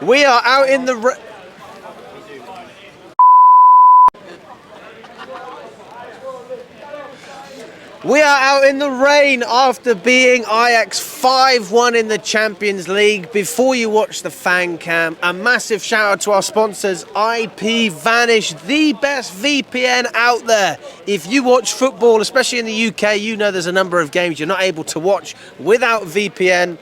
We are out in the... We are out in the rain after beating Ajax 5-1 in the Champions League. Before you watch the fan cam, a massive shout out to our sponsors, IPVanish, the best VPN out there. If you watch football, especially in the UK, you know there's a number of games you're not able to watch without VPN.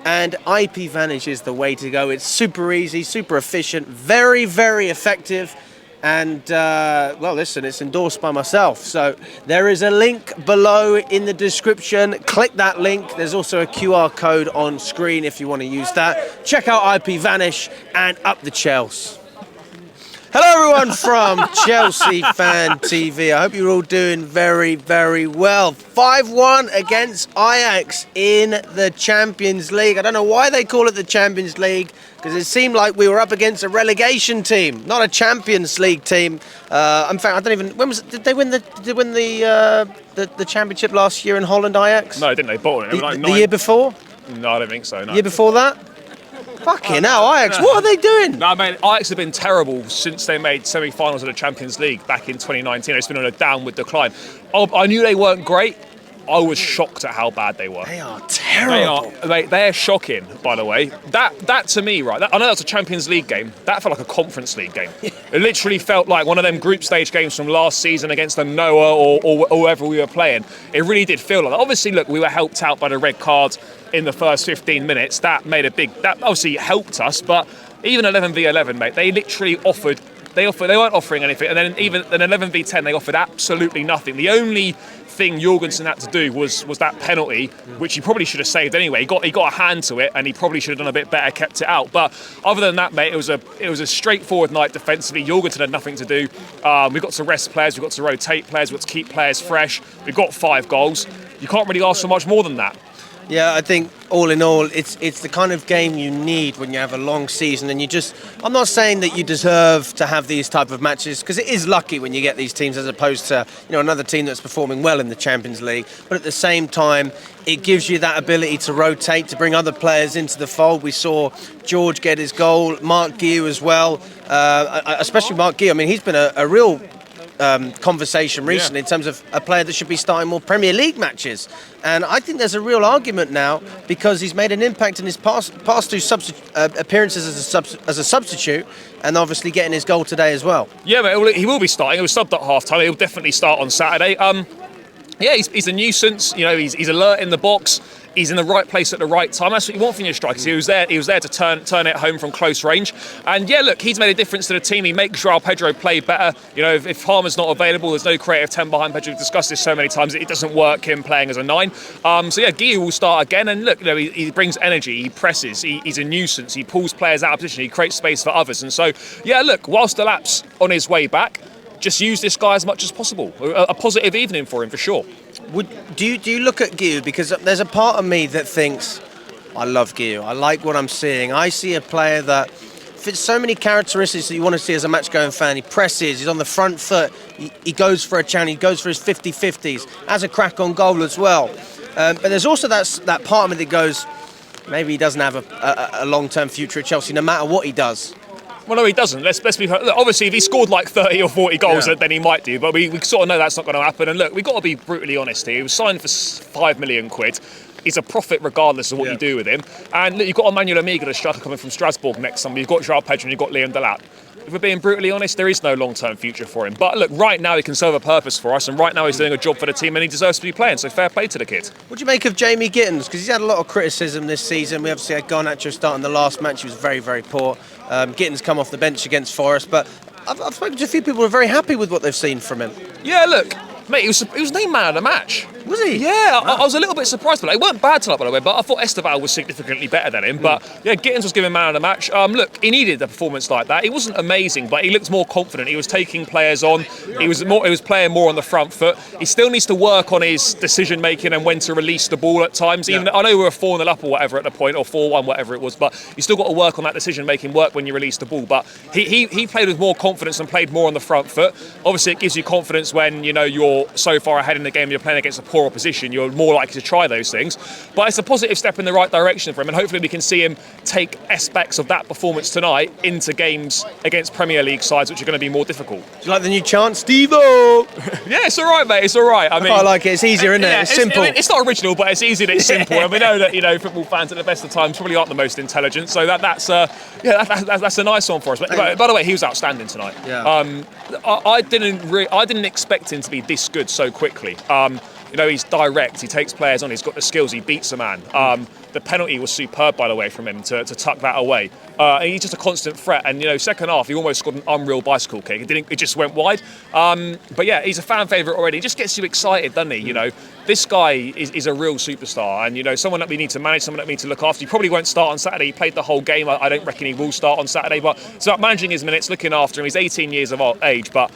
And IPVanish is the way to go. It's super easy, super efficient, very, very effective. And, well, listen, it's endorsed by myself. So there is a link below in the description. Click that link. There's also a QR code on screen if you want to use that. Check out IPVanish and up the Chelsea. Hello, everyone from Chelsea Fan TV. I hope you're all doing very, very well. 5-1 against Ajax in the Champions League. I don't know why they call it the Champions League, because it seemed like we were up against a relegation team, not a Champions League team. In fact, I don't even. When was it? Did they win the championship last year in Holland, Ajax? No, didn't they? Bought it. The year before? No, I don't think so. No. Year before that? Fucking hell, Ajax, what are they doing? No, mate, Ajax have been terrible since they made semi-finals of the Champions League back in 2019. It's been on a downward decline. I knew they weren't great. I was shocked at how bad they were. They are terrible. They are shocking, by the way. That to me, right, I know that's a Champions League game. That felt like a Conference League game. It literally felt like one of them group stage games from last season against the Noah or whoever we were playing. It really did feel like that. Obviously, look, we were helped out by the red card in the first 15 minutes. That obviously helped us, but even 11v11, mate, they literally offered. They weren't offering anything, and then even an 11v10, they offered absolutely nothing. The only thing Jorgensen had to do was that penalty, which he probably should have saved anyway. He got a hand to it, and he probably should have done a bit better, kept it out. But other than that, mate, it was a straightforward night defensively. Jorgensen had nothing to do. We got to rest players, we got to rotate players, we got to keep players fresh. We got 5 goals. You can't really ask for much more than that. Yeah, I think all in all, it's the kind of game you need when you have a long season, and I'm not saying that you deserve to have these type of matches, because it is lucky when you get these teams as opposed to, another team that's performing well in the Champions League. But at the same time, it gives you that ability to rotate, to bring other players into the fold. We saw George get his goal, Mark Guiu as well, especially Mark Guiu. I mean, he's been a real conversation recently in terms of a player that should be starting more Premier League matches, and I think there's a real argument now because he's made an impact in his past 2 appearances as a substitute, and obviously getting his goal today as well. Yeah, mate, he will be starting. He was subbed at half time. He'll definitely start on Saturday. Yeah, he's a nuisance. He's alert in the box. He's in the right place at the right time. That's what you want from your strikers. He was there to turn it home from close range. And yeah, look, he's made a difference to the team. He makes Joao Pedro play better. If Harmer's not available, there's no creative 10 behind Pedro. We've discussed this so many times. It doesn't work him playing as a 9. So yeah, Guiu will start again. And look, he brings energy. He presses. He's a nuisance. He pulls players out of position. He creates space for others. And so yeah, look, whilst Delap's on his way back, just use this guy as much as possible. A positive evening for him, for sure. Do you look at Guiu, because there's a part of me that thinks, I love Guiu, I like what I'm seeing. I see a player that fits so many characteristics that you want to see as a match-going fan. He presses, he's on the front foot, he goes for a challenge, he goes for his 50-50s, has a crack on goal as well. But there's also that part of me that goes, maybe he doesn't have a long-term future at Chelsea, no matter what he does. Well, no, he doesn't. Let's be. Look, obviously, if he scored like 30 or 40 goals, then he might do. But we sort of know that's not going to happen. And look, we've got to be brutally honest here. He was signed for £5 million. He's a profit regardless of what you do with him. And look, you've got Emmanuel Amiga, the striker, coming from Strasbourg next summer. You've got Joao Pedro and you've got Liam Delap. If we're being brutally honest, there is no long-term future for him. But look, right now he can serve a purpose for us, and right now he's doing a job for the team, and he deserves to be playing. So fair play to the kid. What do you make of Jamie Gittens? Because he's had a lot of criticism this season. We obviously had Garnacho starting the last match. He was very, very poor. Gittens come off the bench against Forest, but I've spoken to a few people who are very happy with what they've seen from him. Yeah, look, mate, he was named man of the match. Was he? Yeah, I was a little bit surprised, but they weren't bad tonight, by the way. But I thought Esteval was significantly better than him. But yeah, Gittens was given man of the match. Look, he needed a performance like that. He wasn't amazing, but he looked more confident. He was taking players on. He was playing more on the front foot. He still needs to work on his decision making and when to release the ball at times. Even I know we were 4-0 up or whatever at the point, or 4-1, whatever it was. But you still got to work on that decision making, work when you release the ball. But he played with more confidence and played more on the front foot. Obviously, it gives you confidence when you're you're so far ahead in the game, you're playing against a poor opposition, you're more likely to try those things. But it's a positive step in the right direction for him, and hopefully we can see him take aspects of that performance tonight into games against Premier League sides, which are going to be more difficult. Do you like the new chant, Steve-O? Yeah, it's all right, mate. It's all right. I mean, I like it. It's easier, isn't it? It's simple. It's not original, but it's easy and it's simple. And we know that football fans at the best of times probably aren't the most intelligent. So that's a nice one for us. But by the way, he was outstanding tonight. Yeah. I didn't expect him to be this good so quickly. He's direct. He takes players on. He's got the skills. He beats a man. The penalty was superb, by the way, from him to tuck that away. And he's just a constant threat. And second half, he almost scored an unreal bicycle kick. It just went wide. But yeah, he's a fan favourite already. He just gets you excited, doesn't he? This guy is a real superstar, and someone that we need to manage, someone that we need to look after. He probably won't start on Saturday. He played the whole game. I don't reckon he will start on Saturday. But it's about managing his minutes, looking after him. He's 18 years of age, but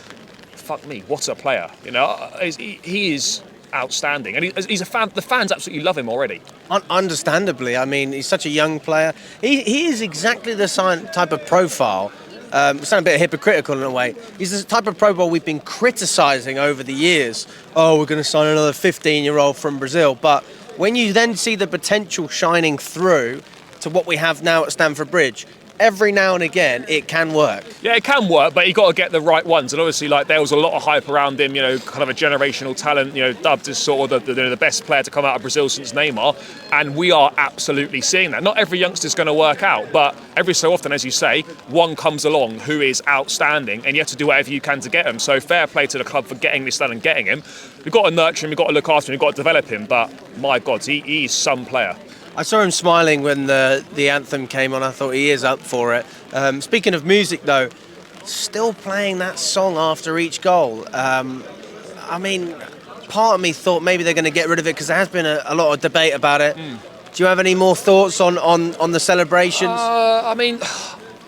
fuck me, what a player! He is outstanding, and he's a fan. The fans absolutely love him already. Understandably, I mean, he's such a young player. He is exactly the type of profile. Sound a bit hypocritical in a way. He's the type of profile we've been criticising over the years. Oh, we're going to sign another 15-year-old from Brazil. But when you then see the potential shining through to what we have now at Stamford Bridge, every now and again, it can work. Yeah, it can work, but you got to get the right ones. And obviously, there was a lot of hype around him. Kind of a generational talent. Dubbed as sort of the best player to come out of Brazil since Neymar. And we are absolutely seeing that. Not every youngster's going to work out, but every so often, as you say, one comes along who is outstanding, and you have to do whatever you can to get him. So fair play to the club for getting this done and getting him. We've got to nurture him. We've got to look after him. We've got to develop him. But my God, he is some player. I saw him smiling when the anthem came on. I thought he is up for it. Speaking of music, though, still playing that song after each goal. I mean, part of me thought maybe they're going to get rid of it because there has been a lot of debate about it. Do you have any more thoughts on the celebrations? I mean,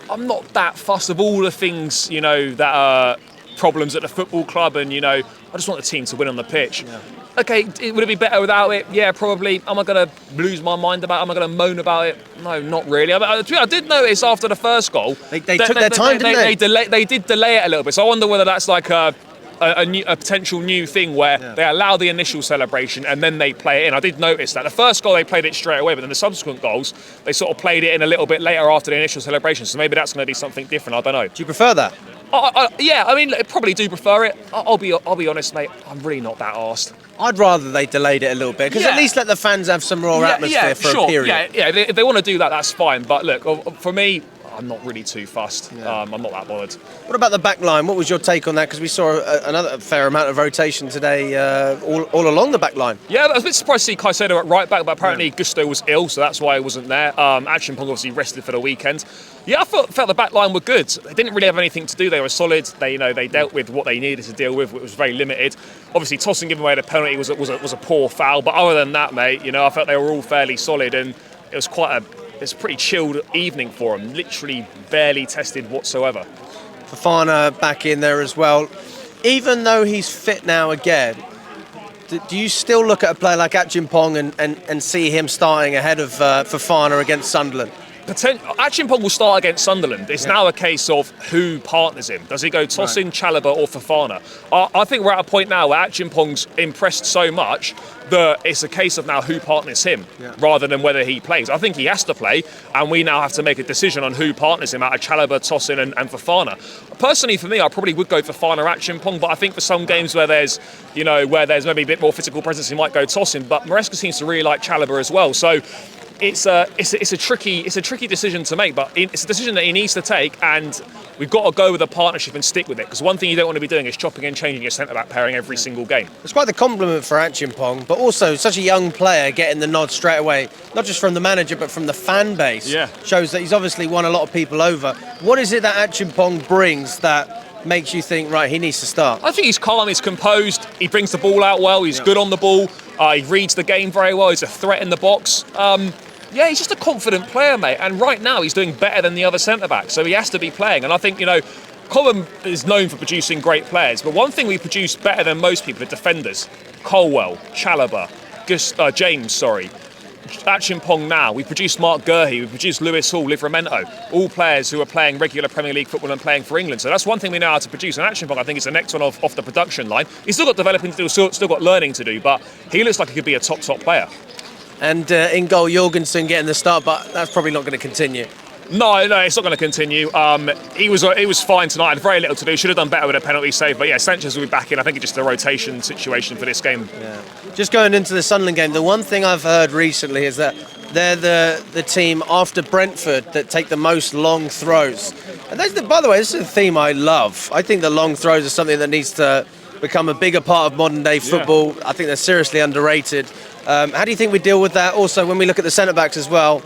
I'm not that fussed of all the things, that are problems at the football club, and, I just want the team to win on the pitch. Yeah. Okay, would it be better without it? Yeah, probably. Am I going to lose my mind about it? Am I going to moan about it? No, not really. I did notice after the first goal... They took their time, didn't they? They did delay it a little bit, so I wonder whether that's like a potential new thing where they allow the initial celebration and then they play it in. I did notice that. The first goal, they played it straight away, but then the subsequent goals, they sort of played it in a little bit later after the initial celebration, so maybe that's going to be something different. I don't know. Do you prefer that? Yeah, I mean, I probably do prefer it. I'll be honest, mate, I'm really not that arsed. I'd rather they delayed it a little bit, because at least let the fans have some raw atmosphere for a period. Yeah, if they want to do that, that's fine. But look, for me, I'm not really too fussed. I'm not that bothered. What about the back line? What was your take on that? Because we saw another fair amount of rotation today all along the back line. Yeah, I was a bit surprised to see Caicedo at right back, but apparently Gusto was ill, so that's why he wasn't there. Achimpong obviously rested for the weekend. Yeah, I felt the back line were good. They didn't really have anything to do. They were solid. They dealt with what they needed to deal with. It was very limited. Obviously, Tosin giving away the penalty was a poor foul. But other than that, mate, I felt they were all fairly solid, and it was it's a pretty chilled evening for them. Literally barely tested whatsoever. Fofana back in there as well. Even though he's fit now again, do you still look at a player like Achimpong and see him starting ahead of Fofana against Sunderland? Achimpong will start against Sunderland. It's now a case of who partners him. Does he go Tosin, Chalobah or Fofana? I think we're at a point now where Achimpong's impressed so much that it's a case of now who partners him rather than whether he plays. I think he has to play, and we now have to make a decision on who partners him out of Chalobah, Tosin and Fofana. Personally, for me, I probably would go Fofana or Achimpong, but I think for some games where there's maybe a bit more physical presence, he might go Tosin. But Maresca seems to really like Chalobah as well. So it's a tricky decision to make, but it's a decision that he needs to take, and we've got to go with a partnership and stick with it, because one thing you don't want to be doing is chopping and changing your centre-back pairing every single game. It's quite the compliment for Achimpong, but also such a young player getting the nod straight away, not just from the manager but from the fan base. Shows that he's obviously won a lot of people over. What is it that Achimpong brings that makes you think, right, he needs to start? I think he's calm, he's composed, he brings the ball out well, he's good on the ball, he reads the game very well, he's a threat in the box. Yeah, he's just a confident player, mate. And right now, he's doing better than the other centre-backs, so he has to be playing. And I think, Cobham is known for producing great players, but one thing we produce better than most people are defenders. Colwell, Chalobah, James, Achimpong now, we produced Mark Gurhey, we produced Lewis Hall, Livramento, all players who are playing regular Premier League football and playing for England. So that's one thing we know how to produce. And Achimpong, I think, is the next one off the production line. He's still got developing to do, still got learning to do, but he looks like he could be a top player. And in goal, Jorgensen getting the start, but that's probably not going to continue. No, it's not going to continue. He was fine tonight. Had very little to do. Should have done better with a penalty save. But yeah, Sanchez will be back in. I think it's just a rotation situation for this game. Yeah. Just going into the Sunderland game, the one thing I've heard recently is that they're the team after Brentford that take the most long throws. And by the way, this is a theme I love. I think the long throws are something that needs to become a bigger part of modern day football. Yeah. I think they're seriously underrated. How do you think we deal with that? Also, when we look at the centre backs as well,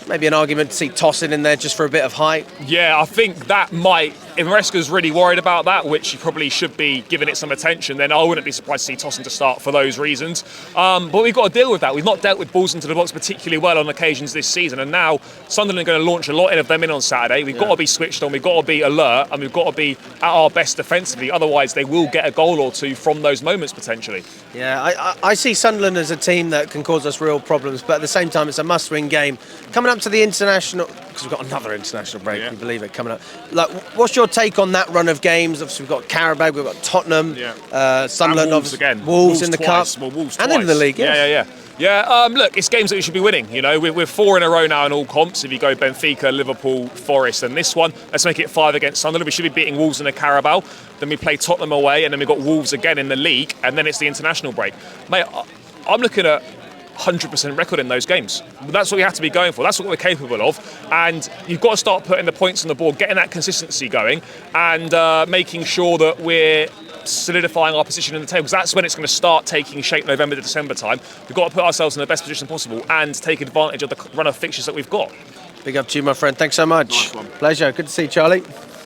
maybe an argument to see Tosin in there just for a bit of height. Yeah, I think that might. If Maresca's really worried about that, which he probably should be giving it some attention, then I wouldn't be surprised to see Tosin to start for those reasons. But we've got to deal with that. We've not dealt with balls into the box particularly well on occasions this season, and now Sunderland are going to launch a lot of them in on Saturday. We've got to be switched on, we've got to be alert, and we've got to be at our best defensively. Otherwise, they will get a goal or two from those moments potentially. Yeah, I see Sunderland as a team that can cause us real problems, but at the same time, it's a must-win game. Coming up to the international, because we've got another international break, can you believe it, coming up. Like, what's your take on that run of games? Obviously, we've got Carabao, we've got Tottenham, Sunderland, and Wolves again. Wolves in the twice. cup, Well, Wolves and twice. in the league. Yeah. Look, it's games that we should be winning. You know, we're 4 in a row now in all comps. If you go Benfica, Liverpool, Forest, and this one, let's make it 5 against Sunderland. We should be beating Wolves in the Carabao. Then we play Tottenham away, and then we've got Wolves again in the league, and then it's the international break. Mate, I'm looking at 100% record in those games. That's what we have to be going for. That's what we're capable of. And you've got to start putting the points on the board, getting that consistency going, and making sure that we're solidifying our position in the table, because that's when it's going to start taking shape November to December time. We've got to put ourselves in the best position possible and take advantage of the run of fixtures that we've got. Big up to you, my friend. Thanks so much. Nice one. Pleasure. Good to see you, Charlie.